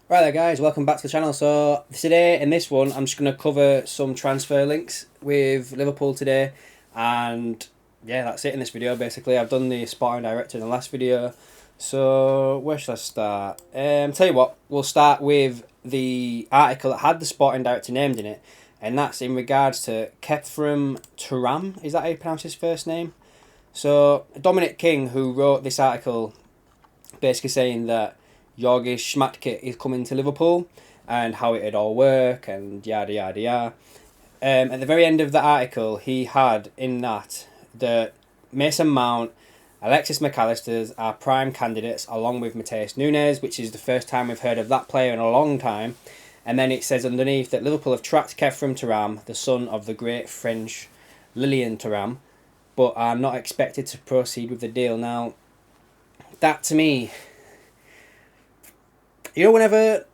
Right there guys, welcome back to the channel. So today in this one I'm just going to cover some transfer links with Liverpool today, and yeah, that's it in this video basically. I've done the sporting director in the last video, so where should I start? Tell you what, we'll start with the article that had the sporting director named in it, and that's in regards to Thurmam. Is that how you pronounce his first name? So Dominic King, who wrote this article, basically saying that Jorgi Schmatke is coming to Liverpool and how it'd all work and yada yada yada. At the very end of the article, he had in that Mason Mount, Alexis McAllister's are prime candidates along with Mateus Nunes, which is the first time we've heard of that player in a long time. And then it says underneath that Liverpool have tracked Khéphren Thuram, the son of the great French Lilian Thuram, but are not expected to proceed with the deal. Now, that to me, whenever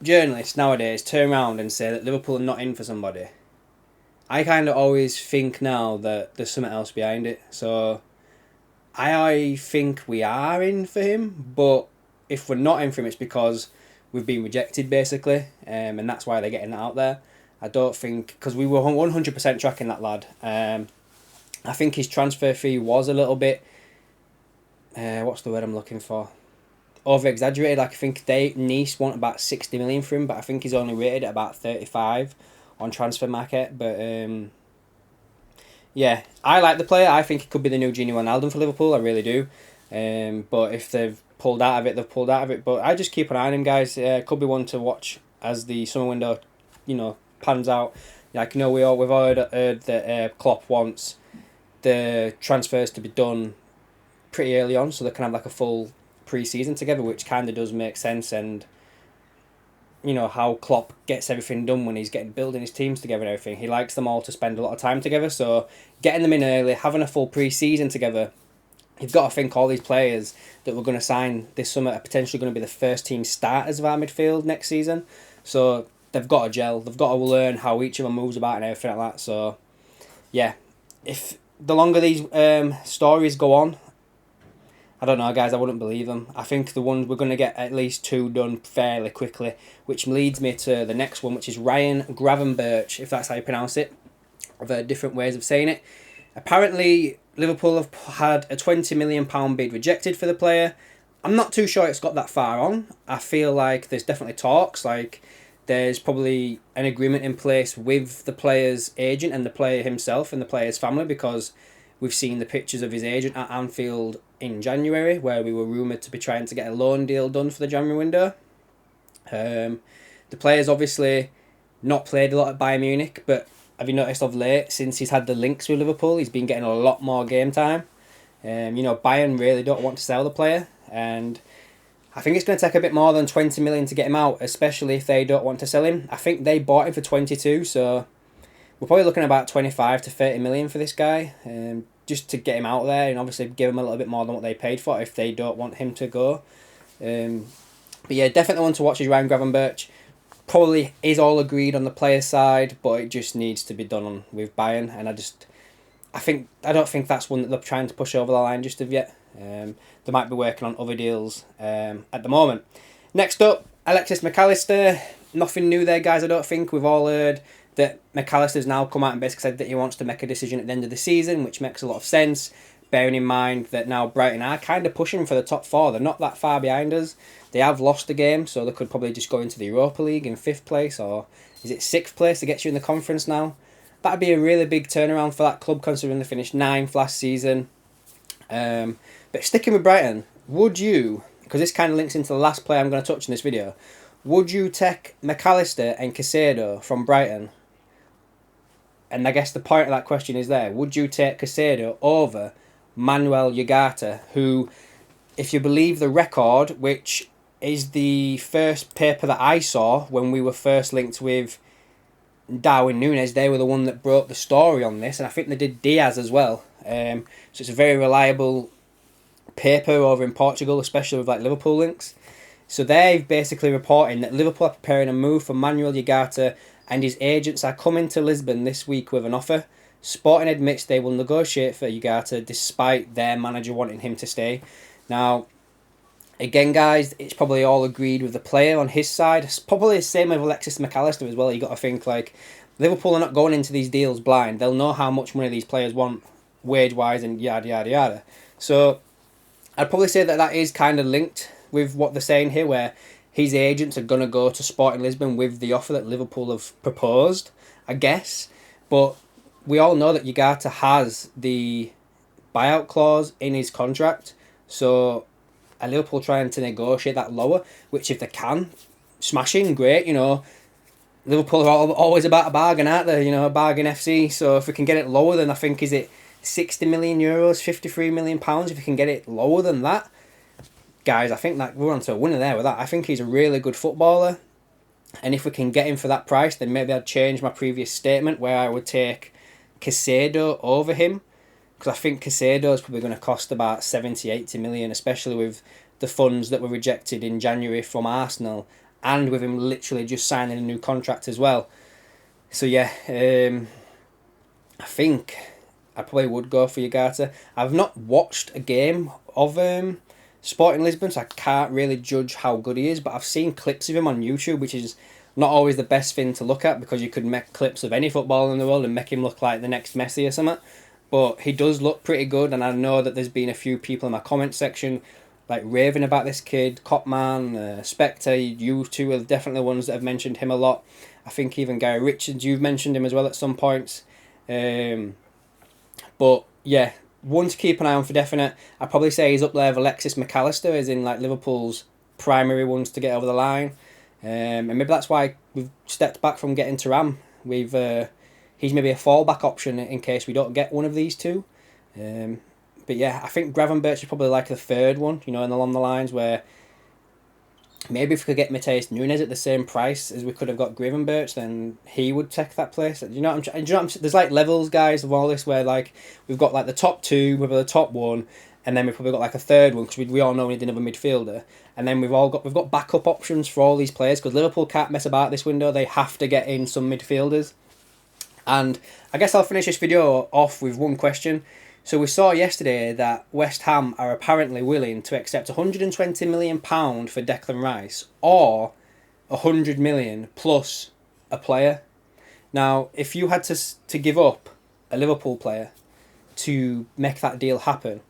journalists nowadays turn around and say that Liverpool are not in for somebody, I kind of always think now that there's something else behind it. So I think we are in for him, but if we're not in for him, it's because we've been rejected basically, and that's why they're getting that out there. I don't think, because we were 100% tracking that lad. I think his transfer fee was a little bit, what's the word I'm looking for? Over exaggerated. Like, I think Nice want about 60 million for him, but I think he's only rated at about 35 on transfer market. But yeah, I like the player. I think he could be the new Gini Wijnaldum for Liverpool. I really do. But if they've pulled out of it, they've pulled out of it. But I just keep an eye on him, guys. Could be one to watch as the summer window, pans out. Like, we've all heard that Klopp wants the transfers to be done pretty early on, so they can have like a full pre-season together, which kind of does make sense. And how Klopp gets everything done when he's building his teams together and everything, he likes them all to spend a lot of time together. So getting them in early, having a full pre-season together, you've got to think all these players that we're going to sign this summer are potentially going to be the first team starters of our midfield next season. So they've got to gel, they've got to learn how each of them moves about and everything like that. So yeah, if the longer these stories go on, I don't know, guys. I wouldn't believe them. I think the ones we're going to get at least two done fairly quickly, which leads me to the next one, which is Ryan Gravenberch, if that's how you pronounce it. I've heard different ways of saying it. Apparently, Liverpool have had a £20 million bid rejected for the player. I'm not too sure it's got that far on. I feel like there's definitely talks. Like, there's probably an agreement in place with the player's agent and the player himself and the player's family, because we've seen the pictures of his agent at Anfield in January, where we were rumoured to be trying to get a loan deal done for the January window. The player's obviously not played a lot at Bayern Munich, but have you noticed of late, since he's had the links with Liverpool, he's been getting a lot more game time. Bayern really don't want to sell the player, and I think it's going to take a bit more than 20 million to get him out, especially if they don't want to sell him. I think they bought him for 22, so we're probably looking at about 25 to 30 million for this guy, just to get him out there and obviously give him a little bit more than what they paid for if they don't want him to go. But yeah, definitely one to watch is Ryan Gravenberch. Probably is all agreed on the player side, but it just needs to be done on with Bayern, and I don't think that's one that they're trying to push over the line just of yet. They might be working on other deals at the moment. Next up, Alexis McAllister. Nothing new there, guys. I don't think we've all heard that McAllister's now come out and basically said that he wants to make a decision at the end of the season, which makes a lot of sense, bearing in mind that now Brighton are kind of pushing for the top four. They're not that far behind us. They have lost the game, so they could probably just go into the Europa League in 5th place, or is it 6th place to get you in the conference now? That'd be a really big turnaround for that club, considering they finished 9th last season. But sticking with Brighton, would you, because this kind of links into the last player I'm going to touch in this video, would you take McAllister and Caicedo from Brighton? And I guess the point of that question is there. Would you take Caicedo over Manuel Ugarte, who, if you believe the record, which is the first paper that I saw when we were first linked with Darwin Núñez, they were the one that broke the story on this, and I think they did Diaz as well. So it's a very reliable paper over in Portugal, especially with like Liverpool links. So they're basically reporting that Liverpool are preparing a move for Manuel Ugarte, and his agents are coming to Lisbon this week with an offer. Sporting admits they will negotiate for Ugarte despite their manager wanting him to stay. Now, Again, guys, it's probably all agreed with the player on his side. It's probably the same with Alexis McAllister as well. You got to think, like, Liverpool are not going into these deals blind. They'll know how much money these players want, wage wise, and yada yada yada. So I'd probably say that that is kind of linked with what they're saying here, where his agents are gonna go to Sporting Lisbon with the offer that Liverpool have proposed, I guess. But we all know that Ugarte has the buyout clause in his contract, so are Liverpool trying to negotiate that lower? Which, if they can, smashing, great. You know, Liverpool are always about a bargain, aren't they? You know, a bargain FC. So if we can get it lower than, I think, is it 60 million euros, 53 million pounds? If we can get it lower than that, guys, I think that we're on to a winner there with that. I think he's a really good footballer, and if we can get him for that price, then maybe I'd change my previous statement where I would take Caicedo over him. Because I think Caicedo is probably going to cost about 70, 80 million, especially with the funds that were rejected in January from Arsenal, and with him literally just signing a new contract as well. So yeah, I think I probably would go for Ugarte. I've not watched a game of Sporting Lisbon, so I can't really judge how good he is, but I've seen clips of him on YouTube, which is not always the best thing to look at, because you could make clips of any footballer in the world and make him look like the next Messi or something. But he does look pretty good, and I know that there's been a few people in my comment section like raving about this kid. Copman, Spectre, you two are definitely ones that have mentioned him a lot. I think even Gary Richards, you've mentioned him as well at some points. But yeah, one to keep an eye on for definite. I'd probably say he's up there with Alexis McAllister, as in like Liverpool's primary ones to get over the line. And maybe that's why we've stepped back from getting Thurmam. He's maybe a fallback option in case we don't get one of these two. But yeah, I think Gravenberch is probably like the third one, you know, along the lines where maybe if we could get Matheus Nunes at the same price as we could have got Gravenberch, then he would take that place. Do you know what I'm there's like levels, guys, of all this, where like we've got like the top two, we've got the top one, and then we've probably got like a third one, because we all know we need another midfielder, and then we've got backup options for all these players, because Liverpool can't mess about this window. They have to get in some midfielders. And I guess I'll finish this video off with one question. So we saw yesterday that West Ham are apparently willing to accept £120 million for Declan Rice, or 100 million plus a player. Now, if you had to give up a Liverpool player to make that deal happen,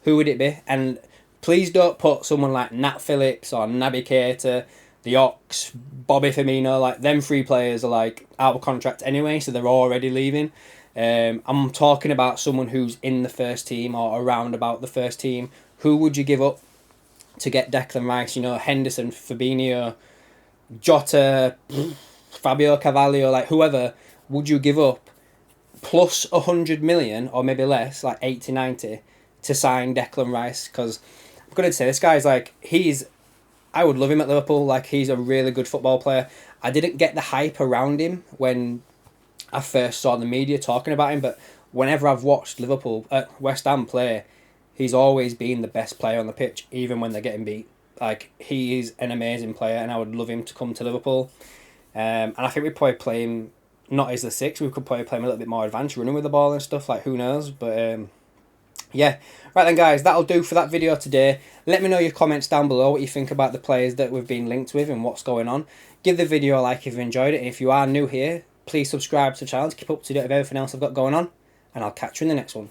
who would it be? And please don't put someone like Nat Phillips or Naby Keita, the Ox, Bobby Firmino. Like, them three players are like out of contract anyway, so they're already leaving. I'm talking about someone who's in the first team or around about the first team. Who would you give up to get Declan Rice? You know, Henderson, Fabinho, Jota, Fabio Carvalho, like whoever would you give up plus 100 million or maybe less, like 80, 90, to sign Declan Rice? Because I'm going to say this guy's like, I would love him at Liverpool. Like, he's a really good football player. I didn't get the hype around him when I first saw the media talking about him, but whenever I've watched West Ham play, he's always been the best player on the pitch, even when they're getting beat. Like, he is an amazing player, and I would love him to come to Liverpool. And I think we'd probably play him not as the six. We could probably play him a little bit more advanced, running with the ball and stuff. Like, who knows? But yeah. Right then, guys, that'll do for that video today. Let me know your comments down below, what you think about the players that we've been linked with and what's going on. Give the video a like if you enjoyed it. And if you are new here, please subscribe to the channel to keep up to date with everything else I've got going on. And I'll catch you in the next one.